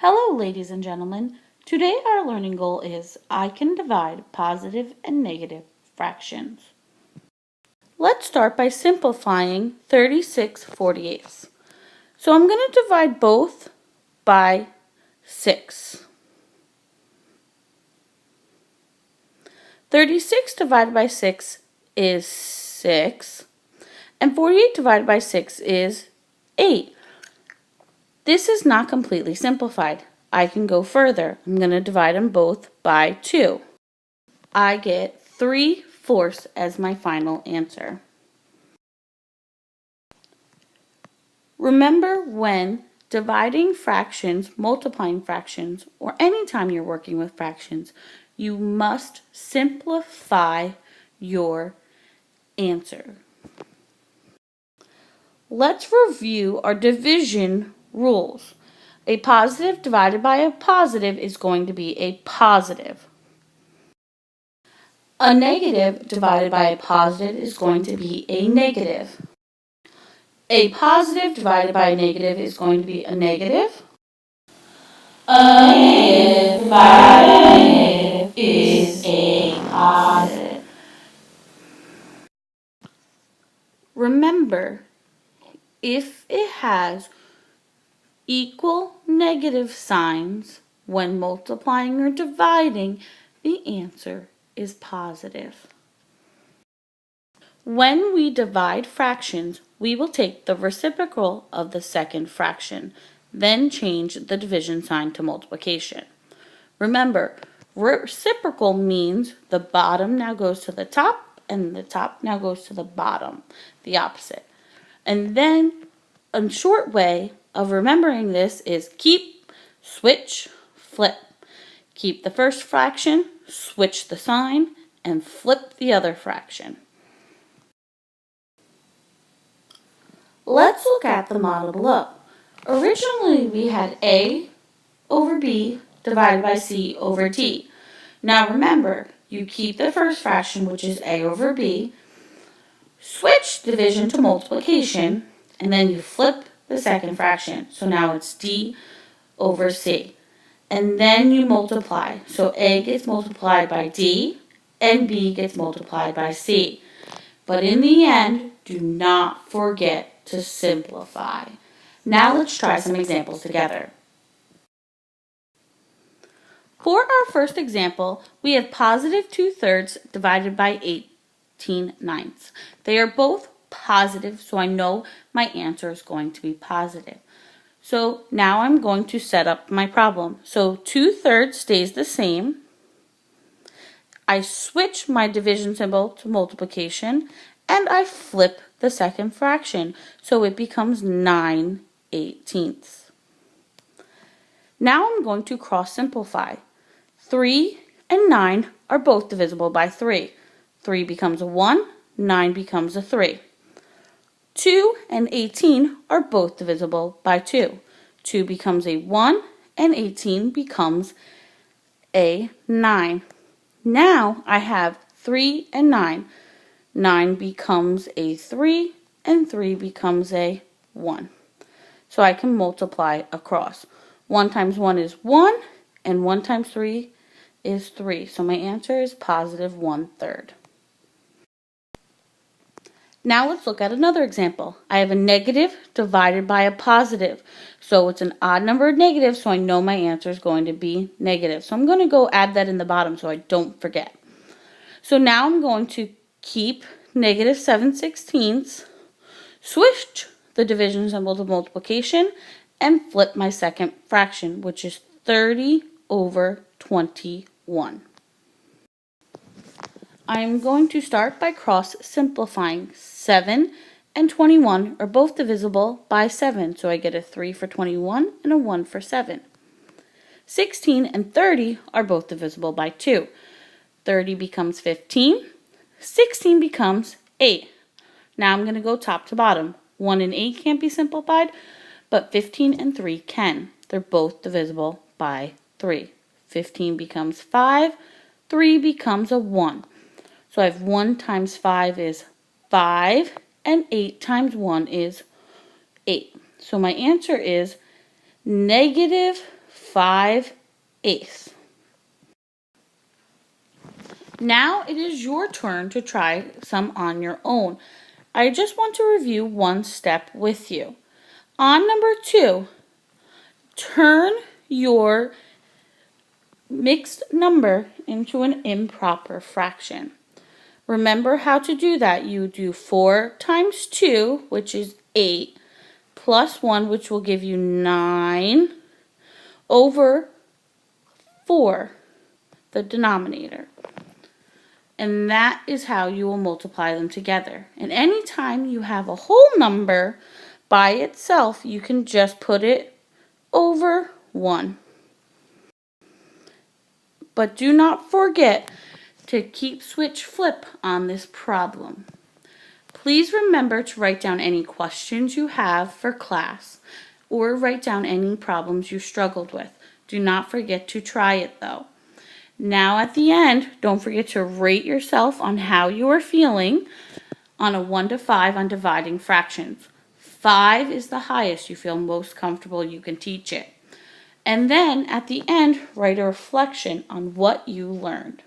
Hello, ladies and gentlemen. Today our learning goal is I can divide positive and negative fractions. Let's start by simplifying 36/48. So I'm going to divide both by 6. 36 divided by 6 is 6, and 48 divided by 6 is 8. This is not completely simplified. I can go further. I'm going to divide them both by 2. I get 3/4 as my final answer. Remember, when dividing fractions, multiplying fractions, or anytime you're working with fractions, you must simplify your answer. Let's review our division rules. A positive divided by a positive is going to be a positive. A negative divided by a positive is going to be a negative. A positive divided by a negative is going to be a negative. A negative divided by a negative is a positive. Remember, if it has equal negative signs when multiplying or dividing, the answer is positive. When we divide fractions, we will take the reciprocal of the second fraction, then change the division sign to multiplication. Remember, reciprocal means the bottom now goes to the top and the top now goes to the bottom, the opposite. And then a short way of remembering this is keep, switch, flip. Keep the first fraction, switch the sign, and flip the other fraction. Let's look at the model below. Originally, we had A over B divided by C over D. Now remember, you keep the first fraction, which is A over B, switch division to multiplication, and then you flip the second fraction. So now it's D over C. And then you multiply. So A gets multiplied by D, and B gets multiplied by C. But in the end, do not forget to simplify. Now let's try some examples together. For our first example, we have positive 2/3 divided by 18/9. They are both positive, so I know my answer is going to be positive. So now I'm going to set up my problem. So 2/3 stays the same. I switch my division symbol to multiplication, and I flip the second fraction, so it becomes 9/18. Now I'm going to cross simplify. 3 and 9 are both divisible by 3. 3 becomes a 1, 9 becomes a 3. 2 and 18 are both divisible by 2. 2 becomes a 1, and 18 becomes a 9. Now I have 3 and 9. 9 becomes a 3, and 3 becomes a 1. So I can multiply across. 1 times 1 is 1, and 1 times 3 is 3. So my answer is positive 1/3. Now let's look at another example. I have a negative divided by a positive. So it's an odd number of negatives, so I know my answer is going to be negative. So I'm going to go add that in the bottom so I don't forget. So now I'm going to keep negative 7/16, switch the division symbol to multiplication, and flip my second fraction, which is 30 over 21. I'm going to start by cross simplifying. 7 and 21 are both divisible by 7, so I get a 3 for 21 and a 1 for 7. 16 and 30 are both divisible by 2. 30 becomes 15, 16 becomes 8. Now I'm going to go top to bottom. 1 and 8 can't be simplified, but 15 and 3 can. They're both divisible by 3. 15 becomes 5, 3 becomes a 1. So I have 1 times 5 is 5, and 8 times 1 is 8. So my answer is negative 5/8. Now it is your turn to try some on your own. I just want to review one step with you. On number 2, turn your mixed number into an improper fraction. Remember how to do that. You do 4 times 2, which is 8, plus 1, which will give you 9, over 4, the denominator. And that is how you will multiply them together. And anytime you have a whole number by itself, you can just put it over 1. But do not forget to keep switch flip on this problem. Please remember to write down any questions you have for class or write down any problems you struggled with. Do not forget to try it though. Now at the end, don't forget to rate yourself on how you are feeling on a 1 to 5 on dividing fractions. 5 is the highest you feel most comfortable you can teach it. And then at the end, write a reflection on what you learned.